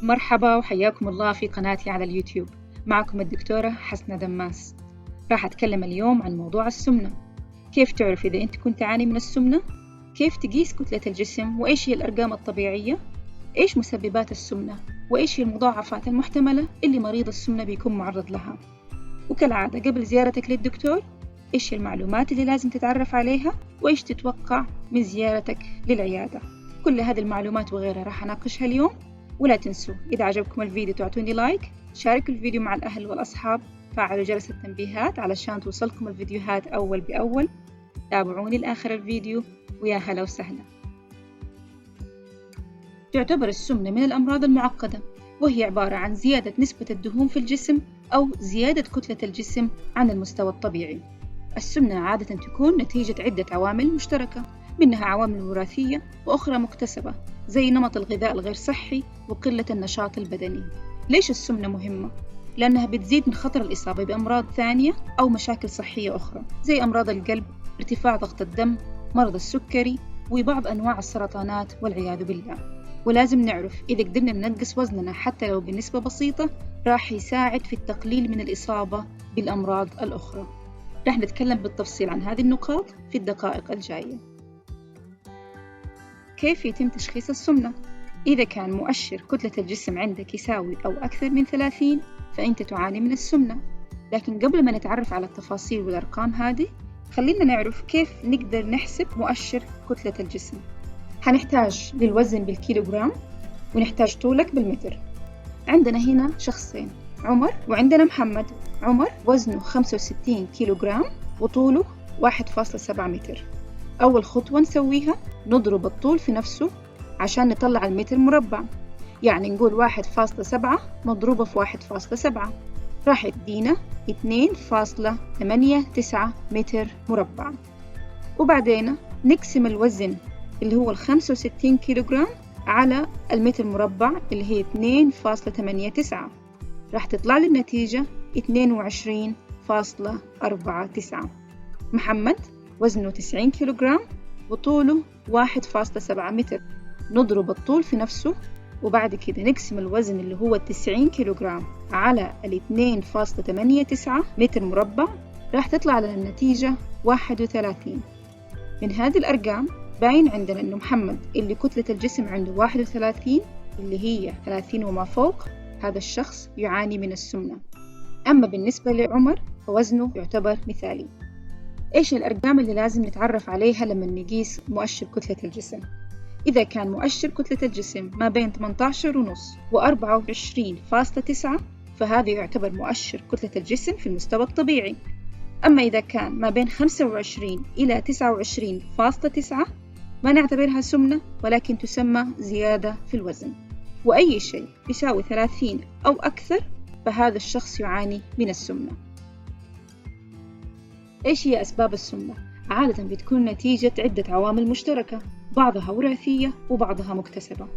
مرحبا وحياكم الله في قناتي على اليوتيوب. معكم الدكتورة حسنة دماس. راح أتكلم اليوم عن موضوع السمنة. كيف تعرف إذا أنت كنت تعاني من السمنة؟ كيف تقيس كتلة الجسم؟ وإيش هي الأرقام الطبيعية؟ إيش مسببات السمنة؟ وإيش هي المضاعفات المحتملة اللي مريض السمنة بيكون معرض لها؟ وكالعادة قبل زيارتك للدكتور، إيش هي المعلومات اللي لازم تتعرف عليها؟ وإيش تتوقع من زيارتك للعيادة؟ كل هذه المعلومات وغيرها راح أناقشها اليوم. ولا تنسوا إذا عجبكم الفيديو تعطوني لايك، شاركوا الفيديو مع الأهل والأصحاب، فعلوا جرس التنبيهات علشان توصلكم الفيديوهات أول بأول. تابعوني لآخر الفيديو ويا هلا وسهلا. تعتبر السمنة من الأمراض المعقدة، وهي عبارة عن زيادة نسبة الدهون في الجسم أو زيادة كتلة الجسم عن المستوى الطبيعي. السمنة عادة تكون نتيجة عدة عوامل مشتركة، منها عوامل وراثية وأخرى مكتسبة زي نمط الغذاء الغير صحي وقلة النشاط البدني. ليش السمنة مهمة؟ لأنها بتزيد من خطر الإصابة بأمراض ثانية أو مشاكل صحية أخرى زي أمراض القلب، ارتفاع ضغط الدم، مرض السكري، وبعض أنواع السرطانات والعياذ بالله. ولازم نعرف إذا قدرنا ننقص وزننا حتى لو بنسبة بسيطة راح يساعد في التقليل من الإصابة بالأمراض الأخرى. راح نتكلم بالتفصيل عن هذه النقاط في الدقائق الجاية. كيف يتم تشخيص السمنة؟ إذا كان مؤشر كتلة الجسم عندك يساوي أو أكثر من 30 فأنت تعاني من السمنة. لكن قبل ما نتعرف على التفاصيل والأرقام هذه، خلينا نعرف كيف نقدر نحسب مؤشر كتلة الجسم. هنحتاج للوزن بالكيلوغرام، ونحتاج طولك بالمتر. عندنا هنا شخصين، عمر وعندنا محمد. عمر وزنه 65 كيلوغرام وطوله 1.7 متر. أول خطوة نسويها نضرب الطول في نفسه عشان نطلع المتر مربع، يعني نقول 1.7 مضروبة في 1.7 راح يدينا 2.89 متر مربع. وبعدين نقسم الوزن اللي هو 65 كيلوغرام على المتر مربع اللي هي 2.89، راح تطلع لي النتيجة 22.49. محمد وزنه 90 كيلوغرام وطوله 1.7 متر. نضرب الطول في نفسه وبعد كده نقسم الوزن اللي هو 90 كيلوغرام على 2.89 متر مربع، راح تطلع لنا النتيجة 31. من هذه الأرقام باين عندنا إنه محمد اللي كتلة الجسم عنده 31 اللي هي 30 وما فوق، هذا الشخص يعاني من السمنة. أما بالنسبة لعمر فوزنه يعتبر مثالي. إيش الأرقام اللي لازم نتعرف عليها لما نقيس مؤشر كتلة الجسم؟ إذا كان مؤشر كتلة الجسم ما بين 18.5 و24.9 فهذا يعتبر مؤشر كتلة الجسم في المستوى الطبيعي. أما إذا كان ما بين 25 إلى 29.9 ما نعتبرها سمنة، ولكن تسمى زيادة في الوزن. وأي شيء يساوي 30 أو أكثر فهذا الشخص يعاني من السمنة. إيش هي أسباب السمنة؟ عادة بتكون نتيجة عدة عوامل مشتركة، بعضها وراثية وبعضها مكتسبة.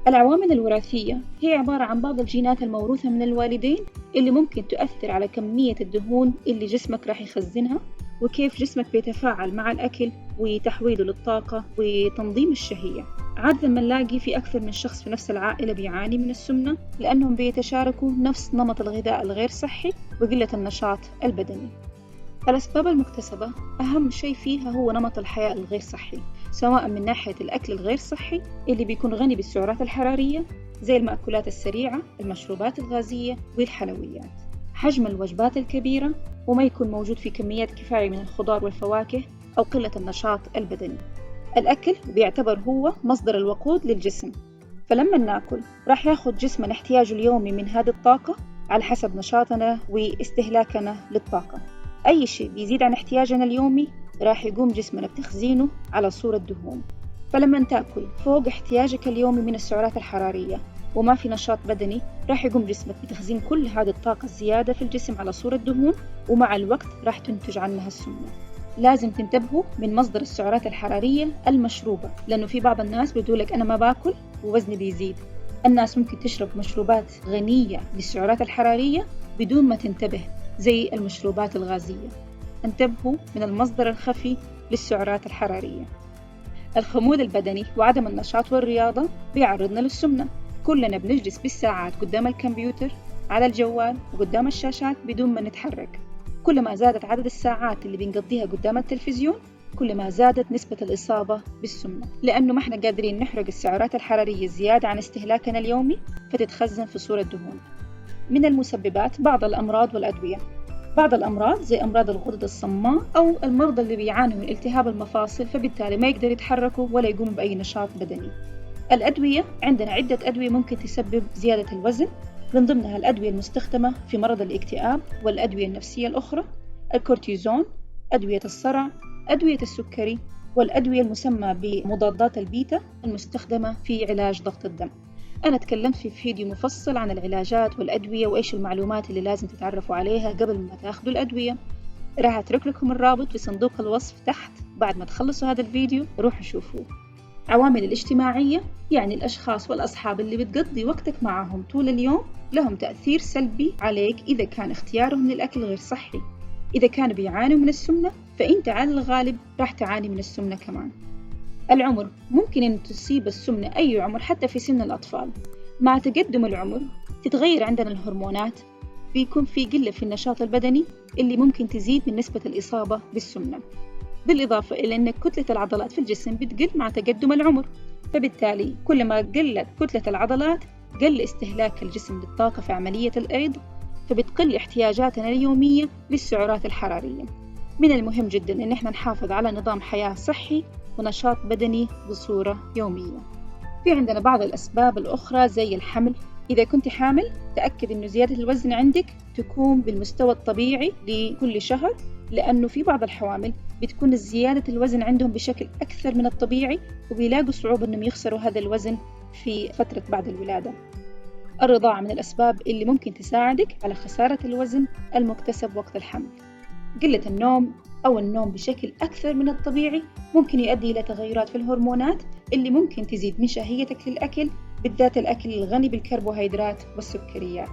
العوامل الوراثية هي عبارة عن بعض الجينات الموروثة من الوالدين اللي ممكن تؤثر على كمية الدهون اللي جسمك راح يخزنها، وكيف جسمك بيتفاعل مع الأكل وتحويله للطاقة وتنظيم الشهية. عادة ما نلاقي في أكثر من شخص في نفس العائلة بيعاني من السمنة لأنهم بيتشاركوا نفس نمط الغذاء الغير صحي وقلة النشاط البدني. الأسباب المكتسبة أهم شيء فيها هو نمط الحياة الغير صحي، سواء من ناحية الأكل الغير صحي اللي بيكون غني بالسعرات الحرارية زي المأكولات السريعة، المشروبات الغازية والحلويات، حجم الوجبات الكبيرة وما يكون موجود في كميات كفاية من الخضار والفواكه، أو قلة النشاط البدني. الأكل بيعتبر هو مصدر الوقود للجسم، فلما ناكل راح ياخد جسمنا احتياجه اليومي من هذه الطاقة على حسب نشاطنا واستهلاكنا للطاقة. أي شيء بيزيد عن احتياجنا اليومي راح يقوم جسمنا بتخزينه على صورة دهون. فلما تاكل فوق احتياجك اليومي من السعرات الحرارية وما في نشاط بدني راح يقوم جسمك بتخزين كل هذه الطاقة الزيادة في الجسم على صورة دهون، ومع الوقت راح تنتج عنها السمنة. لازم تنتبهوا من مصدر السعرات الحرارية المشروبة، لأنه في بعض الناس بيقولك أنا ما باكل ووزني بيزيد. الناس ممكن تشرب مشروبات غنية بالسعرات الحرارية بدون ما تنتبه زي المشروبات الغازية. انتبهوا من المصدر الخفي للسعرات الحرارية. الخمول البدني وعدم النشاط والرياضة بيعرضنا للسمنة. كلنا بنجلس بالساعات قدام الكمبيوتر، على الجوال وقدام الشاشات بدون ما نتحرك. كل ما زادت عدد الساعات اللي بنقضيها قدام التلفزيون، كل ما زادت نسبة الإصابة بالسمنة، لأنه ما احنا قادرين نحرق السعرات الحرارية الزيادة عن استهلاكنا اليومي فتتخزن في صورة دهون. من المسببات بعض الأمراض والأدوية. بعض الأمراض زي أمراض الغدد الصماء أو المرضى اللي بيعانوا من التهاب المفاصل، فبالتالي ما يقدر يتحركوا ولا يقوموا بأي نشاط بدني. الأدوية، عندنا عدة أدوية ممكن تسبب زيادة الوزن، من ضمنها الأدوية المستخدمة في مرض الاكتئاب والأدوية النفسية الأخرى، الكورتيزون، أدوية الصرع، أدوية السكري، والأدوية المسمى بمضادات البيتا المستخدمة في علاج ضغط الدم. أنا تكلمت في فيديو مفصل عن العلاجات والأدوية وإيش المعلومات اللي لازم تتعرفوا عليها قبل ما تاخذوا الأدوية. راح أترك لكم الرابط في صندوق الوصف تحت، بعد ما تخلصوا هذا الفيديو روحوا شوفوه. عوامل الاجتماعية، يعني الأشخاص والأصحاب اللي بتقضي وقتك معهم طول اليوم لهم تأثير سلبي عليك إذا كان اختيارهم للأكل غير صحي. إذا كانوا بيعانوا من السمنة فإنت على الغالب راح تعاني من السمنة كمان. العمر، ممكن أن تصيب السمنة أي عمر حتى في سن الأطفال. مع تقدم العمر تتغير عندنا الهرمونات، بيكون في قلة في النشاط البدني اللي ممكن تزيد من نسبة الإصابة بالسمنة. بالإضافة إلى أن كتلة العضلات في الجسم بتقل مع تقدم العمر، فبالتالي كل ما قلت كتلة العضلات قل استهلاك الجسم للطاقة في عملية الأيض، فبتقل احتياجاتنا اليومية للسعرات الحرارية. من المهم جدا أن احنا نحافظ على نظام حياة صحي ونشاط بدني بصورة يومية. في عندنا بعض الأسباب الأخرى زي الحمل. إذا كنت حامل تأكد أنه زيادة الوزن عندك تكون بالمستوى الطبيعي لكل شهر، لأنه في بعض الحوامل بتكون زيادة الوزن عندهم بشكل أكثر من الطبيعي وبيلاقوا صعوبة أنهم يخسروا هذا الوزن في فترة بعد الولادة. الرضاعة من الأسباب اللي ممكن تساعدك على خسارة الوزن المكتسب وقت الحمل. قلة النوم أو النوم بشكل أكثر من الطبيعي ممكن يؤدي إلى تغيرات في الهرمونات اللي ممكن تزيد من شهيتك للأكل، بالذات الأكل الغني بالكربوهيدرات والسكريات.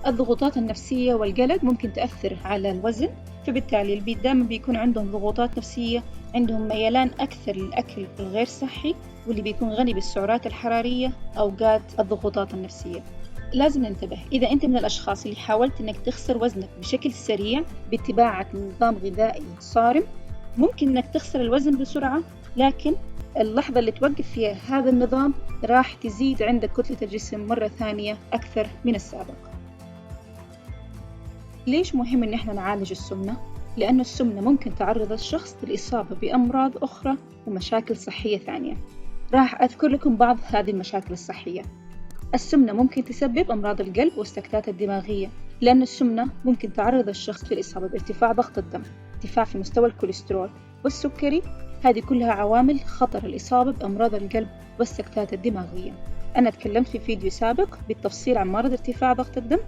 الضغوطات النفسية والقلق ممكن تأثر على الوزن، فبالتالي اللي دائما بيكون عندهم ضغوطات نفسية عندهم ميلان أكثر للأكل الغير صحي واللي بيكون غني بالسعرات الحرارية أوقات الضغوطات النفسية. لازم ننتبه، إذا أنت من الأشخاص اللي حاولت أنك تخسر وزنك بشكل سريع باتباعك نظام غذائي صارم، ممكن أنك تخسر الوزن بسرعة، لكن اللحظة اللي توقف فيها هذا النظام راح تزيد عندك كتلة الجسم مرة ثانية أكثر من السابق. ليش مهم أن احنا نعالج السمنة؟ لأن السمنة ممكن تعرض الشخص للإصابة بأمراض أخرى ومشاكل صحية ثانية. راح أذكر لكم بعض هذه المشاكل الصحية. السمنة ممكن تسبب أمراض القلب والسكتات الدماغية، لأن السمنة ممكن تعرض الشخص للإصابة بارتفاع ضغط الدم، ارتفاع في مستوى الكوليسترول والسكري. هذه كلها عوامل خطر الإصابة بأمراض القلب والسكتات الدماغية. أنا تكلمت في فيديو سابق بالتفصيل عن مرض ارتفاع ضغط الدم،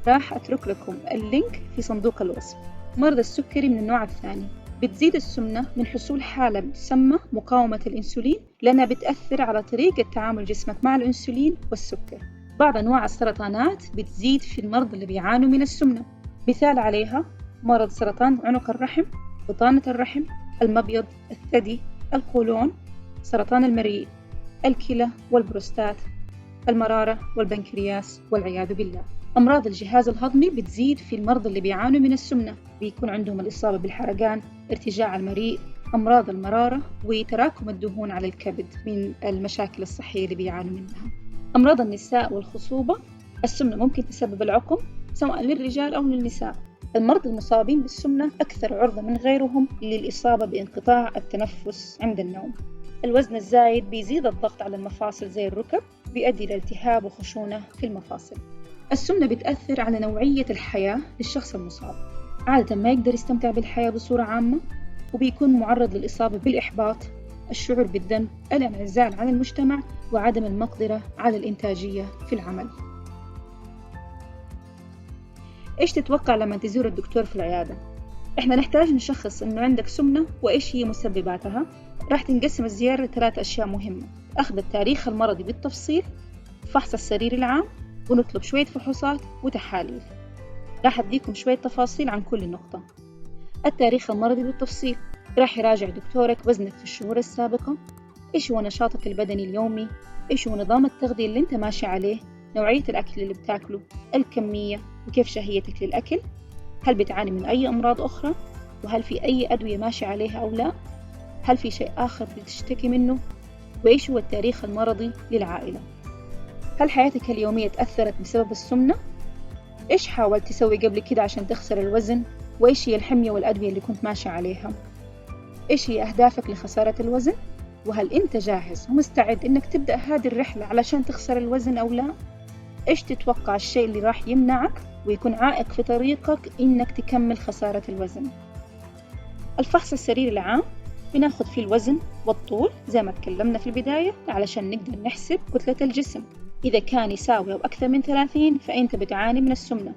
راح أترك لكم اللينك في صندوق الوصف. مرض السكري من النوع الثاني، بتزيد السمنة من حصول حالة تسمى مقاومة الإنسولين، لأنها بتأثر على طريقة تعامل جسمك مع الإنسولين والسكر. بعض أنواع السرطانات بتزيد في المرضى اللي بيعانوا من السمنة، مثال عليها مرض سرطان عنق الرحم، بطانة الرحم، المبيض، الثدي، القولون، سرطان المريء، الكلى والبروستات، المرارة والبنكرياس والعياذ بالله. أمراض الجهاز الهضمي بتزيد في المرضى اللي بيعانوا من السمنة، بيكون عندهم الإصابة بالحرقان، ارتجاع المريء، أمراض المرارة وتراكم الدهون على الكبد من المشاكل الصحية اللي بيعانوا منها. أمراض النساء والخصوبة، السمنة ممكن تسبب العقم سواء للرجال أو للنساء. المرضى المصابين بالسمنة أكثر عرضة من غيرهم للإصابة بانقطاع التنفس عند النوم. الوزن الزايد بيزيد الضغط على المفاصل زي الركب، بيؤدي إلى التهاب وخشونة في المفاصل. السمنة بتأثر على نوعية الحياة للشخص المصاب، عادة ما يقدر يستمتع بالحياة بصورة عامة، وبيكون معرض للإصابة بالإحباط، الشعور بالذنب، الانعزال عن المجتمع، وعدم المقدرة على الإنتاجية في العمل. إيش تتوقع لما تزور الدكتور في العيادة؟ إحنا نحتاج نشخص إنه عندك سمنة وإيش هي مسبباتها. راح تنقسم الزيارة لثلاث أشياء مهمة: أخذ التاريخ المرضي بالتفصيل، فحص السرير العام، ونطلب شوية فحوصات وتحاليل. راح أديكم شوية تفاصيل عن كل نقطة. التاريخ المرضي بالتفصيل، راح يراجع دكتورك وزنك في الشهور السابقة، إيش هو نشاطك البدني اليومي؟ إيش هو نظام التغذية اللي أنت ماشي عليه؟ نوعية الأكل اللي بتاكله؟ الكمية؟ وكيف شهيتك للأكل؟ هل بتعاني من أي أمراض أخرى؟ وهل في أي أدوية ماشي عليها أو لا؟ هل في شيء آخر بتشتكي منه؟ وإيش هو التاريخ المرضي للعائلة؟ هل حياتك اليومية تأثرت بسبب السمنة؟ إيش حاولت تسوي قبل كده عشان تخسر الوزن؟ وإيش هي الحمية والأدوية اللي كنت ماشي عليها؟ إيش هي أهدافك لخسارة الوزن؟ وهل أنت جاهز ومستعد إنك تبدأ هذه الرحلة علشان تخسر الوزن أو لا؟ إيش تتوقع الشيء اللي راح يمنعك ويكون عائق في طريقك إنك تكمل خسارة الوزن؟ الفحص السريري العام بناخد فيه الوزن والطول زي ما تكلمنا في البداية علشان نقدر نحسب كتلة الجسم. إذا كان يساوي أو أكثر من 30 فأنت بتعاني من السمنة،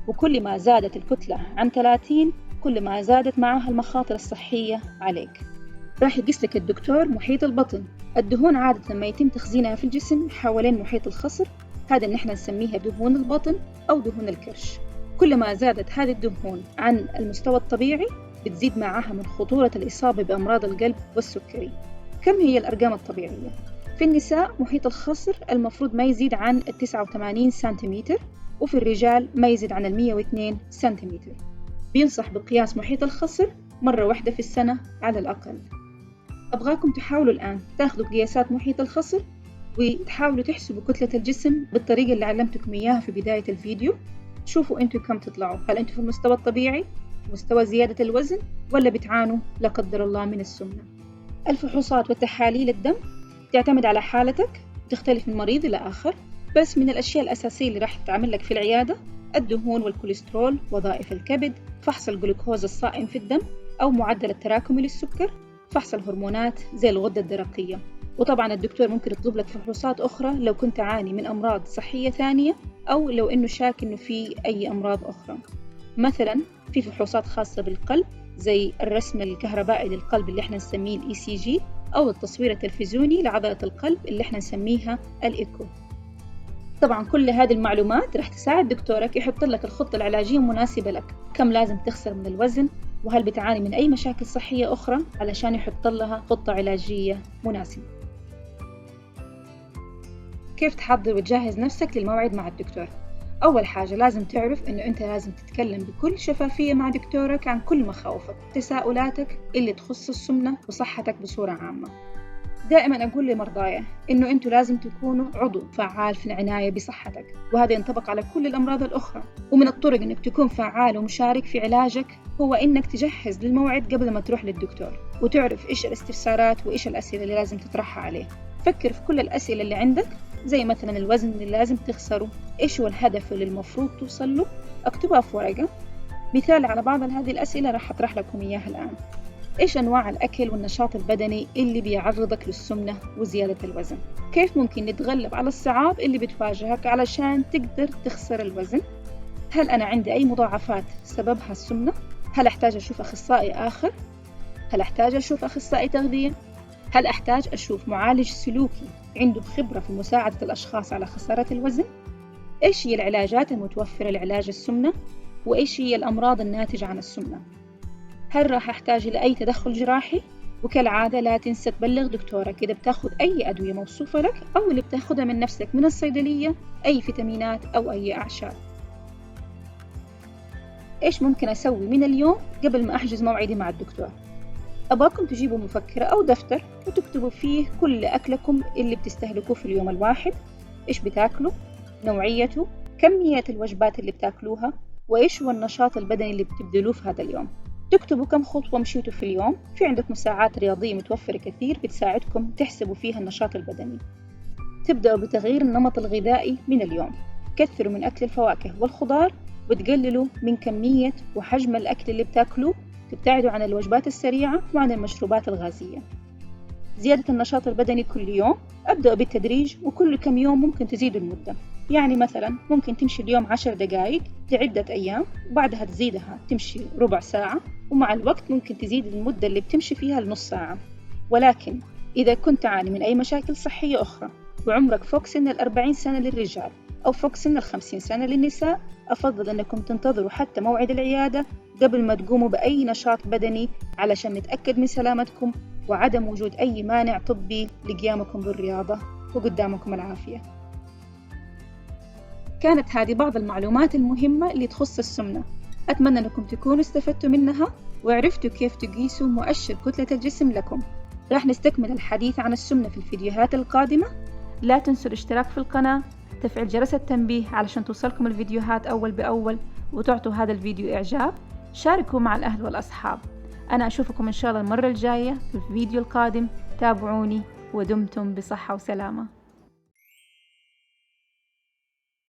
وكل ما زادت الكتلة عن 30 كل ما زادت معها المخاطر الصحية عليك. راح يقيس لك الدكتور محيط البطن. الدهون عادة ما يتم تخزينها في الجسم حوالين محيط الخصر، هذا اللي احنا نسميها دهون البطن أو دهون الكرش. كل ما زادت هذه الدهون عن المستوى الطبيعي بتزيد معها من خطورة الإصابة بأمراض القلب والسكري. كم هي الأرقام الطبيعية؟ في النساء محيط الخصر المفروض ما يزيد عن 89 سنتيمتر، وفي الرجال ما يزيد عن 102 سنتيمتر. بينصح بقياس محيط الخصر مرة واحدة في السنة على الأقل. أبغاكم تحاولوا الآن تاخذوا قياسات محيط الخصر وتحاولوا تحسبوا كتلة الجسم بالطريقة اللي علمتكم إياها في بداية الفيديو. شوفوا أنتوا كم تطلعوا، هل أنتوا في المستوى الطبيعي، مستوى زيادة الوزن، ولا بتعانوا لا قدر الله من السمنة؟ الفحوصات والتحاليل الدم تعتمد على حالتك، تختلف من مريض إلى آخر، بس من الأشياء الأساسية اللي راح تعمل لك في العيادة الدهون والكوليسترول، وظائف الكبد، فحص الجلوكوز الصائم في الدم أو معدل التراكمي للسكر، فحص الهرمونات زي الغدة الدرقية. وطبعا الدكتور ممكن يطلب لك فحوصات أخرى لو كنت تعاني من أمراض صحية ثانية أو لو إنه شاك إنه في أي أمراض أخرى. مثلا في فحوصات خاصة بالقلب زي الرسم الكهربائي للقلب اللي احنا نسميه ECG أو التصوير التلفزيوني لعضلة القلب اللي احنا نسميها الإيكو. طبعا كل هذه المعلومات راح تساعد دكتورك يحط لك الخطة العلاجية المناسبة لك، كم لازم تخسر من الوزن، وهل بتعاني من أي مشاكل صحية أخرى علشان يحط لها خطة علاجية مناسبة. كيف تحضر وتجهز نفسك للموعد مع الدكتور؟ أول حاجة لازم تعرف إنه أنت لازم تتكلم بكل شفافية مع دكتورك عن كل مخاوفك وتساؤلاتك اللي تخص السمنة وصحتك بصورة عامة. دائما أقول لمرضاي إنه أنتوا لازم تكونوا عضو فعال في العناية بصحتك، وهذا ينطبق على كل الأمراض الأخرى. ومن الطرق إنك تكون فعال ومشارك في علاجك هو إنك تجهز للموعد قبل ما تروح للدكتور، وتعرف إيش الاستفسارات وإيش الأسئلة اللي لازم تطرحها عليه. فكر في كل الأسئلة اللي عندك، زي مثلا الوزن اللي لازم تخسره، إيش هو الهدف اللي المفروض توصل له، اكتبها في ورقة. مثال على بعض هذه الأسئلة راح أطرح لكم إياها الآن. إيش أنواع الأكل والنشاط البدني اللي بيعرضك للسمنة وزيادة الوزن؟ كيف ممكن نتغلب على الصعاب اللي بتواجهك علشان تقدر تخسر الوزن؟ هل أنا عندي أي مضاعفات سببها السمنة؟ هل أحتاج أشوف أخصائي آخر؟ هل أحتاج أشوف أخصائي تغذية؟ هل أحتاج أشوف معالج سلوكي عنده خبرة في مساعدة الأشخاص على خسارة الوزن؟ إيش هي العلاجات المتوفرة لعلاج السمنة؟ وإيش هي الأمراض الناتجة عن السمنة؟ هل راح أحتاج إلى أي تدخل جراحي؟ وكالعادة لا تنسى تبلغ دكتورك إذا بتاخذ أي أدوية موصوفة لك أو اللي بتاخذها من نفسك من الصيدلية، أي فيتامينات أو أي أعشاب. إيش ممكن أسوي من اليوم قبل ما أحجز موعدي مع الدكتور؟ أباكم تجيبوا مفكرة أو دفتر وتكتبوا فيه كل أكلكم اللي بتستهلكوه في اليوم الواحد، إيش بتاكلوا، نوعيته، كمية الوجبات اللي بتاكلوها، وإيش هو النشاط البدني اللي بتبذلوه في هذا اليوم. تكتبوا كم خطوة مشيتوا في اليوم. في عندكم ساعات رياضية متوفرة كثير بتساعدكم تحسبوا فيها النشاط البدني. تبدأوا بتغيير النمط الغذائي من اليوم، كثروا من أكل الفواكه والخضار وتقللوا من كمية وحجم الأكل اللي بتاكلوه، تبتعدوا عن الوجبات السريعة وعن المشروبات الغازية. زيادة النشاط البدني كل يوم، أبدأ بالتدريج وكل كم يوم ممكن تزيدوا المدة. يعني مثلا ممكن تمشي اليوم 10 دقائق لعدة أيام وبعدها تزيدها تمشي ربع ساعة، ومع الوقت ممكن تزيد المدة اللي بتمشي فيها لنص ساعة. ولكن إذا كنت تعاني من أي مشاكل صحية أخرى وعمرك فوق سن 40 سنة للرجال أو فوق سن 50 سنة للنساء، أفضل أنكم تنتظروا حتى موعد العيادة قبل ما تقوموا بأي نشاط بدني علشان نتأكد من سلامتكم وعدم وجود أي مانع طبي لقيامكم بالرياضة، وقدامكم العافية. كانت هذه بعض المعلومات المهمة اللي تخص السمنة، أتمنى أنكم تكونوا استفدتوا منها وعرفتوا كيف تقيسوا مؤشر كتلة الجسم لكم. راح نستكمل الحديث عن السمنة في الفيديوهات القادمة. لا تنسوا الاشتراك في القناة، تفعيل جرس التنبيه علشان توصلكم الفيديوهات أول بأول، وتعطوا هذا الفيديو إعجاب. شاركوا مع الأهل والأصحاب. أنا أشوفكم إن شاء الله المرة الجاية في الفيديو القادم. تابعوني ودمتم بصحة وسلامة.